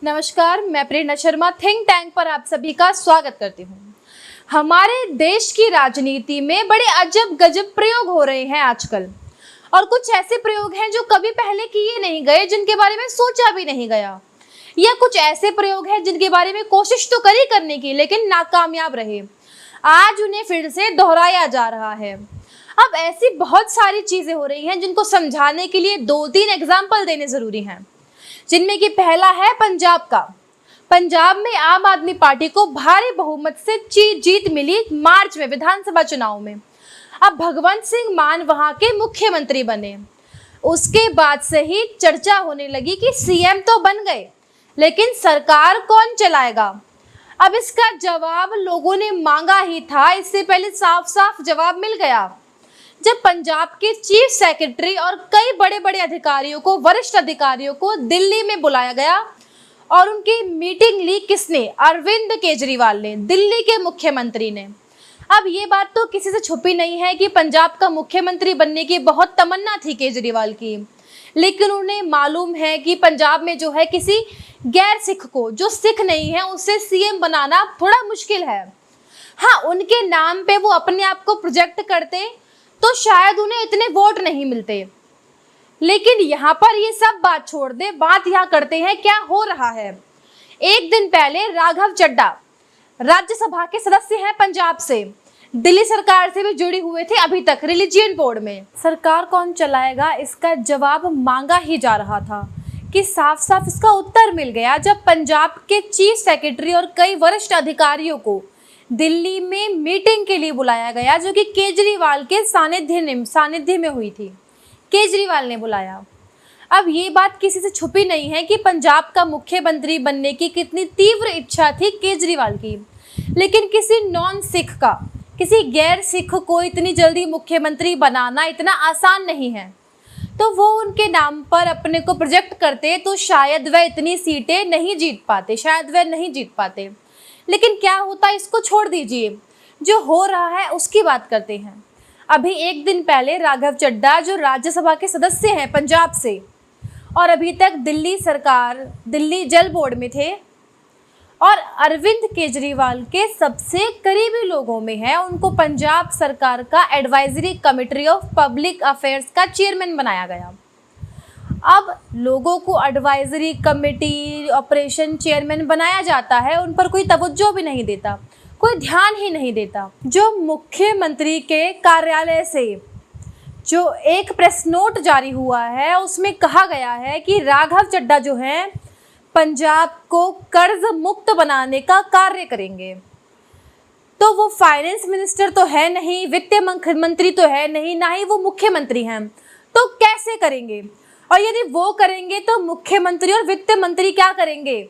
नमस्कार, मैं प्रेरणा Sharma think tank पर आप सभी का स्वागत करती हूँ। हमारे देश की राजनीति में बड़े अजब गजब प्रयोग हो रहे हैं आजकल, और कुछ ऐसे प्रयोग हैं जो कभी पहले किए नहीं गए, जिनके बारे में सोचा भी नहीं गया, या कुछ ऐसे प्रयोग हैं जिनके बारे में कोशिश तो करी करने की लेकिन नाकामयाब रहे। आज उन्हें फिर से दोहराया जा रहा है। अब ऐसी बहुत सारी चीजें हो रही हैं जिनको समझाने के लिए 2-3 एग्जाम्पल देने जरूरी हैं, जिनमें कि पहला है पंजाब का। पंजाब में आम आदमी पार्टी को भारी बहुमत से जीत मिली मार्च में विधानसभा चुनाव में। अब भगवंत सिंह मान वहां के मुख्यमंत्री बने। उसके बाद से ही चर्चा होने लगी कि सीएम तो बन गए, लेकिन सरकार कौन चलाएगा। अब इसका जवाब लोगों ने मांगा ही था, इससे पहले साफ साफ जवाब मिल गया जब पंजाब के चीफ सेक्रेटरी और कई बड़े बड़े अधिकारियों को, वरिष्ठ अधिकारियों को दिल्ली में बुलाया गया और उनकी मीटिंग ली किसने? अरविंद केजरीवाल ने, दिल्ली के मुख्यमंत्री ने। अब ये बात तो किसी से छुपी नहीं है कि पंजाब का मुख्यमंत्री बनने की बहुत तमन्ना थी केजरीवाल की, लेकिन उन्हें मालूम है कि पंजाब में जो है किसी गैर सिख को, जो सिख नहीं है, उससे सीएम बनाना थोड़ा मुश्किल है। हाँ, उनके नाम पे वो अपने आप को प्रोजेक्ट करते तो शायद उन्हें इतने वोट नहीं मिलते। लेकिन यहाँ पर ये सब बात छोड़ दे, बात यहाँ करते हैं क्या हो रहा है। एक दिन पहले राघव चड्ढा राज्यसभा के सदस्य हैं पंजाब से, दिल्ली सरकार से भी जुड़े हुए थे अभी तक रिलीजियन बोर्ड में। सरकार कौन चलाएगा इसका जवाब मांगा ही जा रहा था कि साफ साफ इसका उत्तर मिल गया जब पंजाब के चीफ सेक्रेटरी और कई वरिष्ठ अधिकारियों को दिल्ली में मीटिंग के लिए बुलाया गया, जो कि केजरीवाल के सानिध्य में हुई थी। केजरीवाल ने बुलाया। अब ये बात किसी से छुपी नहीं है कि पंजाब का मुख्यमंत्री बनने की कितनी तीव्र इच्छा थी केजरीवाल की, लेकिन किसी नॉन सिख का, किसी गैर सिख को इतनी जल्दी मुख्यमंत्री बनाना इतना आसान नहीं है। तो वो उनके नाम पर अपने को प्रोजेक्ट करते तो शायद वह इतनी सीटें नहीं जीत पाते, लेकिन क्या होता इसको छोड़ दीजिए, जो हो रहा है उसकी बात करते हैं। अभी एक दिन पहले राघव चड्ढा, जो राज्यसभा के सदस्य हैं पंजाब से और अभी तक दिल्ली जल बोर्ड में थे और अरविंद केजरीवाल के सबसे करीबी लोगों में है, उनको पंजाब सरकार का advisory committee of public affairs का चेयरमैन बनाया गया। अब लोगों को एडवाइजरी कमेटी ऑपरेशन चेयरमैन बनाया जाता है, उन पर कोई तवज्जो भी नहीं देता, कोई ध्यान ही नहीं देता। जो मुख्यमंत्री के कार्यालय से जो एक प्रेस नोट जारी हुआ है, उसमें कहा गया है कि राघव चड्ढा जो हैं पंजाब को कर्ज मुक्त बनाने का कार्य करेंगे। तो वो फाइनेंस मिनिस्टर तो है नहीं, वित्त मंत्री तो है नहीं, ना ही वो मुख्यमंत्री हैं, तो कैसे करेंगे? और यदि वो करेंगे तो मुख्यमंत्री और वित्त मंत्री क्या करेंगे?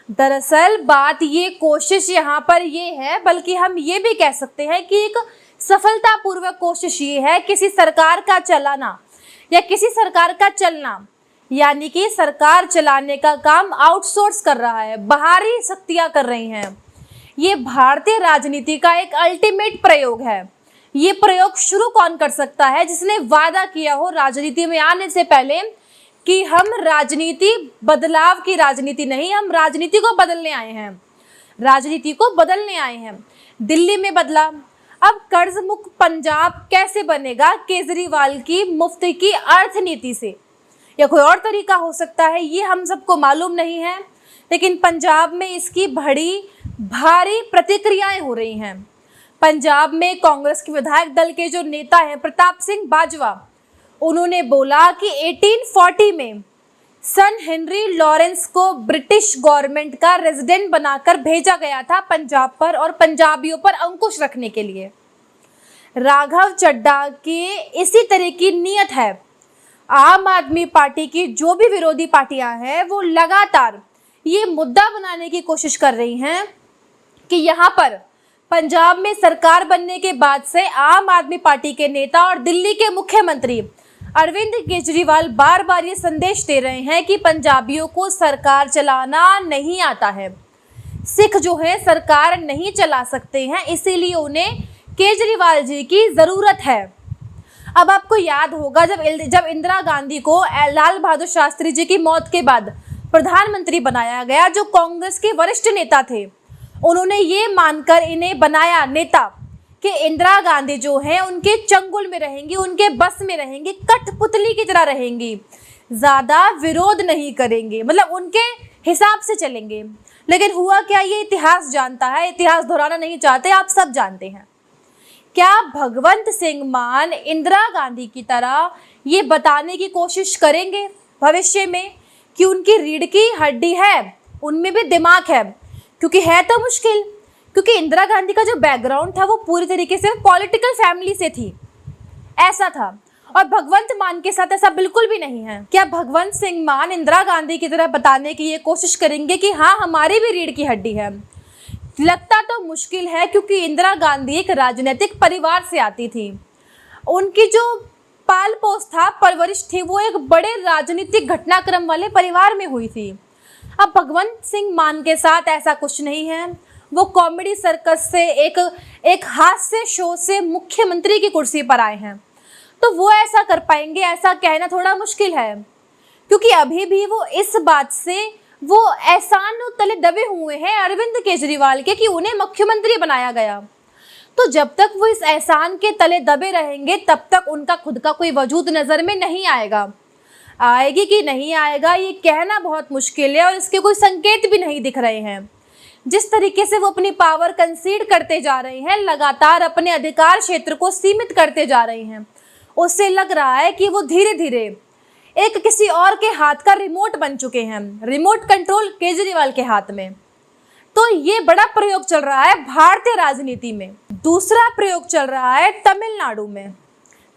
दरअसल बात ये, कोशिश यहाँ पर ये है, बल्कि हम ये भी कह सकते हैं कि एक सफलतापूर्वक कोशिश ये है किसी सरकार का चलाना या किसी सरकार का चलना, यानी कि सरकार चलाने का काम आउटसोर्स कर रहा है, बाहरी शक्तियां कर रही हैं। ये भारतीय राजनीति का एक अल्टीमेट प्रयोग है। ये प्रयोग शुरू कौन कर सकता है? जिसने वादा किया हो राजनीति में आने से पहले कि हम बदलाव की राजनीति नहीं, हम राजनीति को बदलने आए हैं। दिल्ली में बदला। अब कर्ज मुक्त पंजाब कैसे बनेगा? केजरीवाल की मुफ्त की अर्थनीति से, या कोई और तरीका हो सकता है, ये हम सबको मालूम नहीं है, लेकिन पंजाब में इसकी भारी प्रतिक्रियाएं हो रही हैं। पंजाब में कांग्रेस के विधायक दल के जो नेता हैं प्रताप सिंह बाजवा, उन्होंने बोला कि 1840 में सन हेनरी लॉरेंस को ब्रिटिश गवर्नमेंट का रेजिडेंट बनाकर भेजा गया था पंजाब पर और पंजाबियों पर अंकुश रखने के लिए। राघव चड्ढा की इसी तरह की नीयत है। आम आदमी पार्टी की जो भी विरोधी पार्टियां हैं वो लगातार ये मुद्दा बनाने की कोशिश कर रही हैं कि यहाँ पर पंजाब में सरकार बनने के बाद से आम आदमी पार्टी के नेता और दिल्ली के मुख्यमंत्री अरविंद केजरीवाल बार बार ये संदेश दे रहे हैं कि पंजाबियों को सरकार चलाना नहीं आता है, सिख जो है सरकार नहीं चला सकते हैं, इसीलिए उन्हें केजरीवाल जी की ज़रूरत है। अब आपको याद होगा जब इंदिरा गांधी को लाल बहादुर शास्त्री जी की मौत के बाद प्रधानमंत्री बनाया गया, जो कांग्रेस के वरिष्ठ नेता थे, उन्होंने ये मानकर इन्हें बनाया नेता कि इंदिरा गांधी जो है उनके चंगुल में रहेंगी, उनके बस में रहेंगी, कठपुतली की तरह रहेंगी, ज्यादा विरोध नहीं करेंगे, मतलब उनके हिसाब से चलेंगे। लेकिन हुआ क्या, ये इतिहास जानता है, इतिहास दोहराना नहीं चाहते, आप सब जानते हैं। क्या भगवंत सिंह मान इंदिरा गांधी की तरह ये बताने की कोशिश करेंगे भविष्य में कि उनकी रीढ़ की हड्डी है, उनमें भी दिमाग है? क्योंकि है तो मुश्किल, क्योंकि इंदिरा गांधी का जो बैकग्राउंड था वो पूरी तरीके से पॉलिटिकल फैमिली से थी, ऐसा था। और भगवंत मान के साथ ऐसा बिल्कुल भी नहीं है। क्या भगवंत सिंह मान इंदिरा गांधी की तरह बताने की ये कोशिश करेंगे कि हाँ हमारी भी रीढ़ की हड्डी है? लगता तो मुश्किल है, क्योंकि इंदिरा गांधी एक राजनीतिक परिवार से आती थी। उनकी जो पाल पोस था, परवरिश थी, वो एक बड़े राजनीतिक घटनाक्रम वाले परिवार में हुई थी। अब भगवंत सिंह मान के साथ ऐसा कुछ नहीं है। वो कॉमेडी सर्कस से एक हास्य शो से मुख्यमंत्री की कुर्सी पर आए हैं, तो वो ऐसा कर पाएंगे, ऐसा कहना थोड़ा मुश्किल है। क्योंकि अभी भी वो इस बात से वो एहसान तले दबे हुए हैं अरविंद केजरीवाल के कि उन्हें मुख्यमंत्री बनाया गया। तो जब तक वो इस एहसान के तले दबे रहेंगे तब तक उनका खुद का कोई वजूद नज़र में नहीं आएगा। आएगी कि नहीं आएगा ये कहना बहुत मुश्किल है, और इसके कोई संकेत भी नहीं दिख रहे हैं। जिस तरीके से वो अपनी पावर कंसीड करते जा रहे हैं, लगातार अपने अधिकार क्षेत्र को सीमित करते जा रहे हैं, उससे लग रहा है कि वो धीरे धीरे एक किसी और के हाथ का रिमोट बन चुके हैं, रिमोट कंट्रोल केजरीवाल के हाथ में। तो ये बड़ा प्रयोग चल रहा है भारतीय राजनीति में। दूसरा प्रयोग चल रहा है तमिलनाडु में,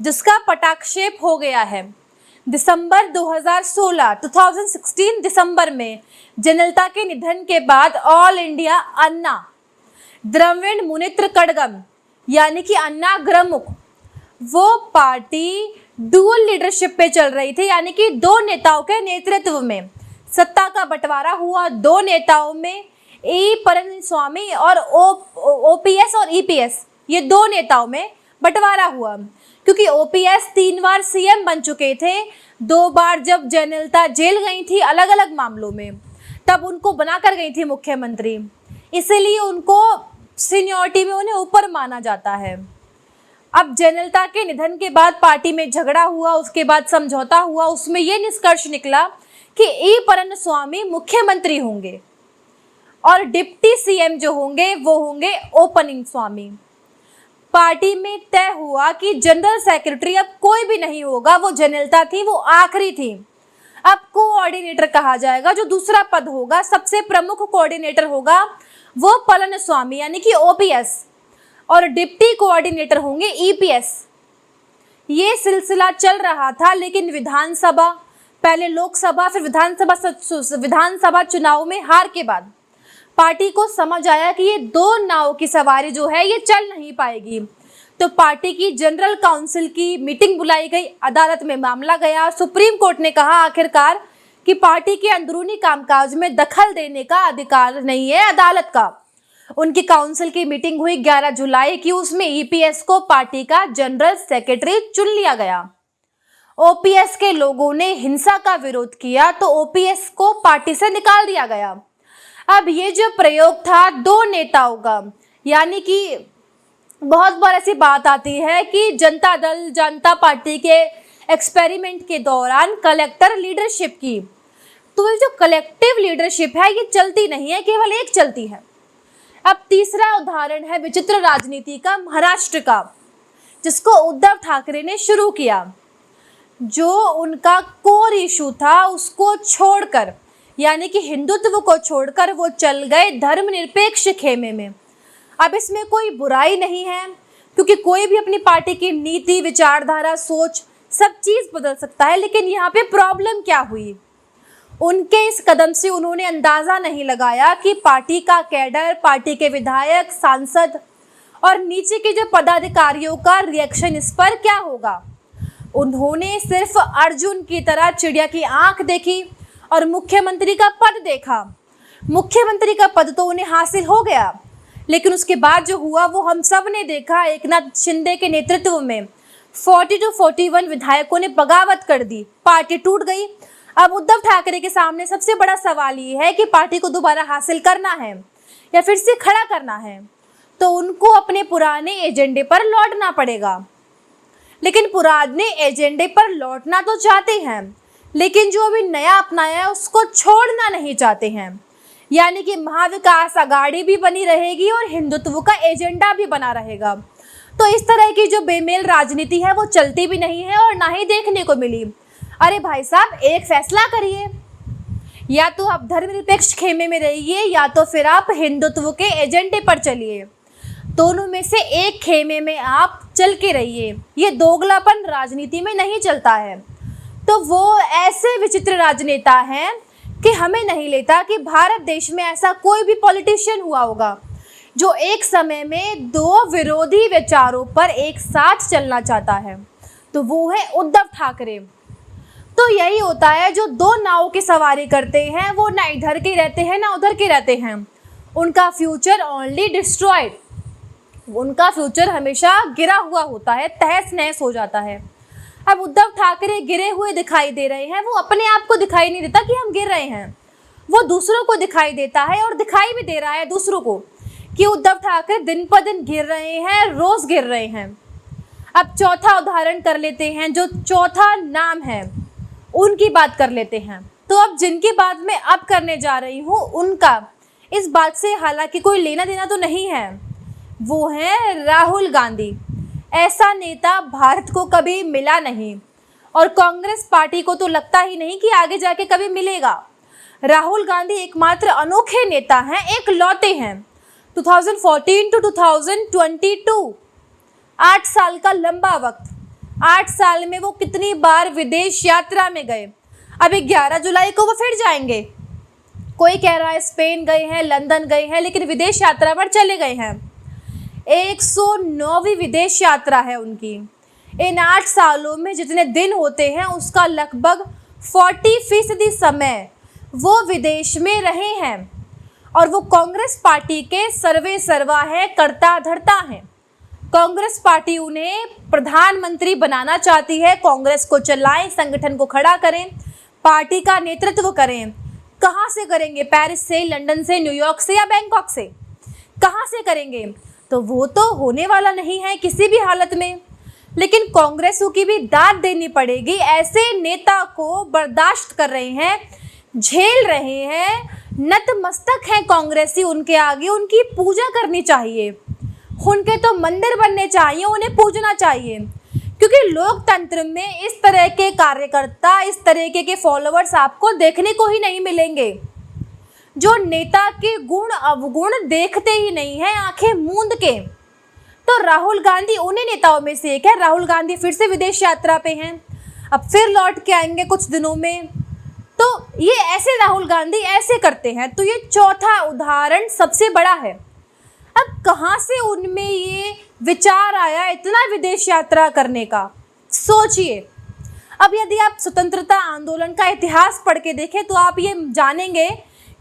जिसका पटाक्षेप हो गया है। दिसंबर 2016 दिसंबर में जयललिता के निधन के बाद ऑल इंडिया अन्ना द्रविड़ मुनेत्र कड़गम यानी कि अन्ना द्रमुक, वो पार्टी डुअल लीडरशिप पे चल रही थी, यानी कि दो नेताओं के नेतृत्व में सत्ता का बंटवारा हुआ। दो नेताओं में ई पलनीस्वामी और ओपीएस और ईपीएस, ये दो नेताओं में बंटवारा हुआ। क्योंकि ओपीएस 3 बार सीएम बन चुके थे, 2 बार जब जयललिता जेल गई थी अलग अलग मामलों में, तब उनको बनाकर गई थी मुख्यमंत्री, इसीलिए उनको सीनियरिटी में उन्हें ऊपर माना जाता है। अब जयललिता के निधन के बाद पार्टी में झगड़ा हुआ, उसके बाद समझौता हुआ, उसमें यह निष्कर्ष निकला कि ई पलनीस्वामी मुख्यमंत्री होंगे और डिप्टी सीएम जो होंगे वो होंगे ओ पलनीस्वामी। पार्टी में तय हुआ कि जनरल सेक्रेटरी अब कोई भी नहीं होगा, वो जयललिता थी, वो आखिरी थी। अब कोऑर्डिनेटर कहा जाएगा, जो दूसरा पद होगा, सबसे प्रमुख कोऑर्डिनेटर होगा वो पलनीस्वामी यानी कि ओपीएस, और डिप्टी कोऑर्डिनेटर होंगे ईपीएस। ये सिलसिला चल रहा था, लेकिन विधानसभा, पहले लोकसभा फिर विधानसभा चुनाव में हार के बाद पार्टी को समझ आया कि ये दो नाव की सवारी जो है ये चल नहीं पाएगी। तो पार्टी की जनरल काउंसिल की मीटिंग बुलाई गई, अदालत में मामला गया। सुप्रीम कोर्ट ने कहा आखिरकार कि पार्टी के अंदरूनी कामकाज में दखल देने का अधिकार नहीं है अदालत का। उनकी काउंसिल की मीटिंग हुई 11 जुलाई की, उसमें ईपीएस को पार्टी का जनरल सेक्रेटरी चुन लिया गया। ओपीएस के लोगों ने हिंसा का विरोध किया तो ओपीएस को पार्टी से निकाल दिया गया। अब ये जो प्रयोग था दो नेताओं का, यानी कि बहुत बार ऐसी बात आती है कि जनता पार्टी के एक्सपेरिमेंट के दौरान कलेक्टर लीडरशिप की, तो ये जो कलेक्टिव लीडरशिप है ये चलती नहीं है, केवल एक चलती है। अब तीसरा उदाहरण है विचित्र राजनीति का, महाराष्ट्र का, जिसको उद्धव ठाकरे ने शुरू किया। जो उनका कोर इशू था उसको छोड़कर, यानी कि हिंदुत्व को छोड़कर वो चल गए धर्मनिरपेक्ष खेमे में। अब इसमें कोई बुराई नहीं है, क्योंकि कोई भी अपनी पार्टी की नीति, विचारधारा, सोच, सब चीज़ बदल सकता है। लेकिन यहाँ पे प्रॉब्लम क्या हुई, उनके इस कदम से उन्होंने अंदाज़ा नहीं लगाया कि पार्टी का कैडर, पार्टी के विधायक, सांसद और नीचे के जो पदाधिकारियों का रिएक्शन इस पर क्या होगा। उन्होंने सिर्फ अर्जुन की तरह चिड़िया की आंख देखी और मुख्यमंत्री का पद देखा। मुख्यमंत्री का पद तो उन्हें हासिल हो गया, लेकिन उसके बाद जो हुआ वो हम सब ने देखा। एकनाथ शिंदे के नेतृत्व में 40 to 41 विधायकों ने बगावत कर दी, पार्टी टूट गई। अब उद्धव ठाकरे के सामने सबसे बड़ा सवाल ये है कि पार्टी को दोबारा हासिल करना है या फिर से खड़ा करना है, तो उनको अपने पुराने एजेंडे पर लौटना पड़ेगा। लेकिन पुराने एजेंडे पर लौटना तो चाहते हैं, लेकिन जो अभी नया अपनाया है उसको छोड़ना नहीं चाहते हैं। यानी कि महाविकास आघाड़ी भी बनी रहेगी और हिंदुत्व का एजेंडा भी बना रहेगा। तो इस तरह की जो बेमेल राजनीति है वो चलती भी नहीं है और ना ही देखने को मिली। अरे भाई साहब, एक फैसला करिए, या तो आप धर्मनिरपेक्ष खेमे में रहिए या तो फिर आप हिंदुत्व के एजेंडे पर चलिए। दोनों में से एक खेमे में आप चल के रहिए। ये दोगलापन राजनीति में नहीं चलता है। तो वो ऐसे विचित्र राजनेता हैं कि हमें नहीं लगता कि भारत देश में ऐसा कोई भी पॉलिटिशियन हुआ होगा जो एक समय में दो विरोधी विचारों पर एक साथ चलना चाहता है। तो वो है उद्धव ठाकरे। तो यही होता है, जो दो नाव की सवारी करते हैं वो ना इधर के रहते हैं ना उधर के रहते हैं। उनका फ्यूचर ओनली डिस्ट्रॉयड, उनका फ्यूचर हमेशा गिरा हुआ होता है, तहस नहस हो जाता है। अब उद्धव ठाकरे गिरे हुए दिखाई दे रहे हैं। वो अपने आप को दिखाई नहीं देता कि हम गिर रहे हैं, वो दूसरों को दिखाई देता है और दिखाई भी दे रहा है दूसरों को कि उद्धव ठाकरे दिन पर दिन गिर रहे हैं, रोज गिर रहे हैं। अब चौथा उदाहरण कर लेते हैं, जो चौथा नाम है उनकी बात कर लेते हैं। तो अब जिनकी बात मैं अब करने जा रही हूँ उनका इस बात से हालांकि कोई लेना देना तो नहीं है। वो है राहुल गांधी। ऐसा नेता भारत को कभी मिला नहीं और कांग्रेस पार्टी को तो लगता ही नहीं कि आगे जाके कभी मिलेगा। राहुल गांधी एकमात्र अनोखे नेता हैं, एक लौते हैं। 2014 to 2022, 8 साल का लंबा वक्त। 8 साल में वो कितनी बार विदेश यात्रा में गए। अभी 11 जुलाई को वो फिर जाएंगे। कोई कह रहा है स्पेन गए हैं, लंदन गए हैं, लेकिन विदेश यात्रा पर चले गए हैं। 109वीं विदेश यात्रा है उनकी। इन 8 सालों में जितने दिन होते हैं उसका लगभग 40% समय वो विदेश में रहे हैं और वो कांग्रेस पार्टी के सर्वे सर्वा है, करता धरता है। कांग्रेस पार्टी उन्हें प्रधानमंत्री बनाना चाहती है। कांग्रेस को चलाएं, संगठन को खड़ा करें, पार्टी का नेतृत्व करें। कहाँ से करेंगे? पेरिस से, लंदन से, न्यूयॉर्क से या बैंकॉक से? कहाँ से करेंगे? तो वो तो होने वाला नहीं है किसी भी हालत में। लेकिन कांग्रेसों की भी दाद देनी पड़ेगी। ऐसे नेता को बर्दाश्त कर रहे हैं, झेल रहे हैं, नतमस्तक हैं कांग्रेसी उनके आगे। उनकी पूजा करनी चाहिए, उनके तो मंदिर बनने चाहिए, उन्हें पूजना चाहिए। क्योंकि लोकतंत्र में इस तरह के कार्यकर्ता, इस तरीके के फॉलोअर्स आपको देखने को ही नहीं मिलेंगे, जो नेता के गुण अवगुण देखते ही नहीं है आंखें मूंद के। तो राहुल गांधी उन्हीं नेताओं में से एक है। राहुल गांधी फिर से विदेश यात्रा पे हैं, अब फिर लौट के आएंगे कुछ दिनों में। तो ये ऐसे राहुल गांधी ऐसे करते हैं। तो ये चौथा उदाहरण सबसे बड़ा है। अब कहाँ से उनमें ये विचार आया इतना विदेश यात्रा करने का? सोचिए। अब यदि आप स्वतंत्रता आंदोलन का इतिहास पढ़ के देखें तो आप ये जानेंगे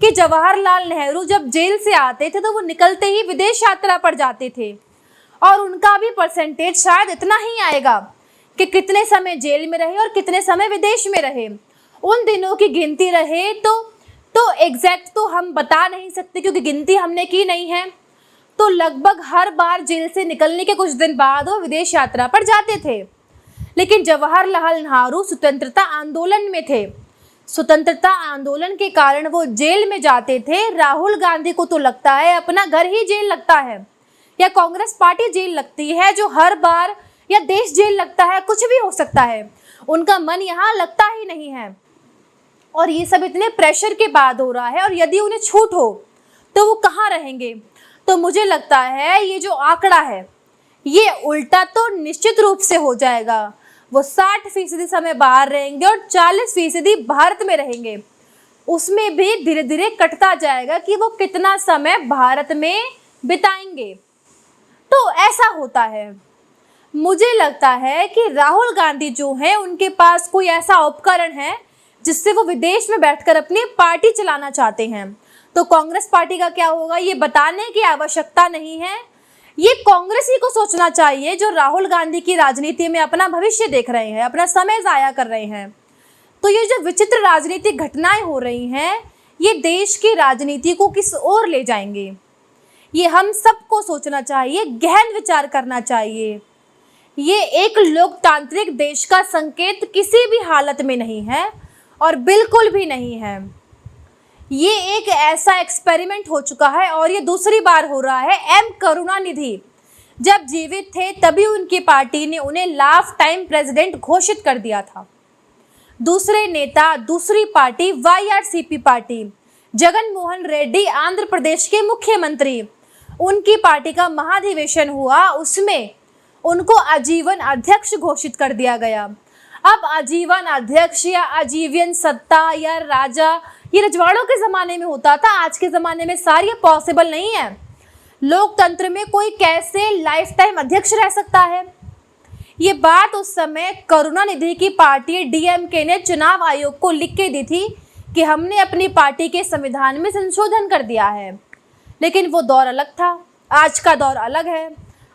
कि जवाहरलाल नेहरू जब जेल से आते थे तो वो निकलते ही विदेश यात्रा पर जाते थे और उनका भी परसेंटेज शायद इतना ही आएगा कि कितने समय जेल में रहे और कितने समय विदेश में रहे। उन दिनों की गिनती रहे तो एग्जैक्ट तो हम बता नहीं सकते क्योंकि गिनती हमने की नहीं है। तो लगभग हर बार जेल से निकलने के कुछ दिन बाद वो विदेश यात्रा पर जाते थे। लेकिन जवाहरलाल नेहरू स्वतंत्रता आंदोलन में थे, स्वतंत्रता आंदोलन के कारण वो जेल में जाते थे। राहुल गांधी को तो लगता है अपना घर ही जेल लगता है या कांग्रेस पार्टी जेल लगती है, जो हर बार, या देश जेल लगता है, कुछ भी हो सकता है। उनका मन यहाँ लगता ही नहीं है और ये सब इतने प्रेशर के बाद हो रहा है। और यदि उन्हें छूट हो तो वो कहाँ रहेंगे? तो मुझे लगता है ये जो आंकड़ा है ये उल्टा तो निश्चित रूप से हो जाएगा। वो 60% समय बाहर रहेंगे और 40% भारत में रहेंगे। उसमें भी धीरे धीरे कटता जाएगा कि वो कितना समय भारत में बिताएंगे। तो ऐसा होता है। मुझे लगता है कि राहुल गांधी जो है उनके पास कोई ऐसा उपकरण है जिससे वो विदेश में बैठकर अपनी पार्टी चलाना चाहते हैं। तो कांग्रेस पार्टी का क्या होगा ये बताने की आवश्यकता नहीं है। ये कांग्रेस ही को सोचना चाहिए जो राहुल गांधी की राजनीति में अपना भविष्य देख रहे हैं, अपना समय जाया कर रहे हैं। तो ये जो विचित्र राजनीतिक घटनाएं हो रही हैं, ये देश की राजनीति को किस ओर ले जाएंगे, ये हम सबको सोचना चाहिए, गहन विचार करना चाहिए। ये एक लोकतांत्रिक देश का संकेत किसी भी हालत में नहीं है और बिल्कुल भी नहीं है। ये एक ऐसा एक्सपेरिमेंट हो चुका है और ये दूसरी बार हो रहा है। एम करुणानिधि जब जीवित थे तभी उनकी पार्टी ने उन्हें लाइफ टाइम प्रेसिडेंट घोषित कर दिया था। दूसरे नेता, दूसरी पार्टी वाईआरसीपी पार्टी, जगन मोहन रेड्डी आंध्र प्रदेश के मुख्यमंत्री, उनकी पार्टी का महाधिवेशन हुआ, उसमें उनको आजीवन अध्यक्ष घोषित कर दिया गया। अब आजीवन अध्यक्ष या आजीवन सत्ता या राजा, ये रजवाड़ों के ज़माने में होता था, आज के ज़माने में सार ये पॉसिबल नहीं है। लोकतंत्र में कोई कैसे लाइफ टाइम अध्यक्ष रह सकता है? ये बात उस समय करुणानिधि की पार्टी डीएमके ने चुनाव आयोग को लिख के दी थी कि हमने अपनी पार्टी के संविधान में संशोधन कर दिया है। लेकिन वो दौर अलग था, आज का दौर अलग है।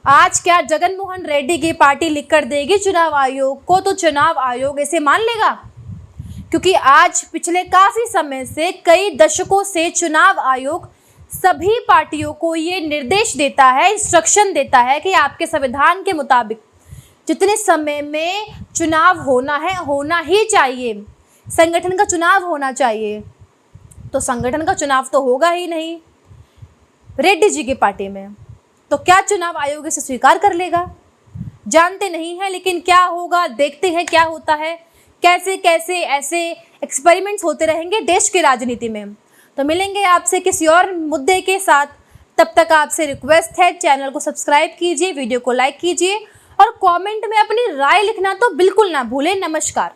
आज क्या जगन मोहन रेड्डी की पार्टी लिख कर देगी चुनाव आयोग को, तो चुनाव आयोग इसे मान लेगा? क्योंकि आज पिछले काफ़ी समय से, कई दशकों से चुनाव आयोग सभी पार्टियों को ये निर्देश देता है, इंस्ट्रक्शन देता है कि आपके संविधान के मुताबिक जितने समय में चुनाव होना है, होना ही चाहिए, संगठन का चुनाव होना चाहिए। तो संगठन का चुनाव तो होगा ही नहीं रेड्डी जी की पार्टी में, तो क्या चुनाव आयोग इसे स्वीकार कर लेगा? जानते नहीं हैं, लेकिन क्या होगा देखते हैं क्या होता है। कैसे कैसे ऐसे एक्सपेरिमेंट्स होते रहेंगे देश की राजनीति में। तो मिलेंगे आपसे किसी और मुद्दे के साथ, तब तक आपसे रिक्वेस्ट है चैनल को सब्सक्राइब कीजिए, वीडियो को लाइक कीजिए और कमेंट में अपनी राय लिखना तो बिल्कुल ना भूलें। नमस्कार।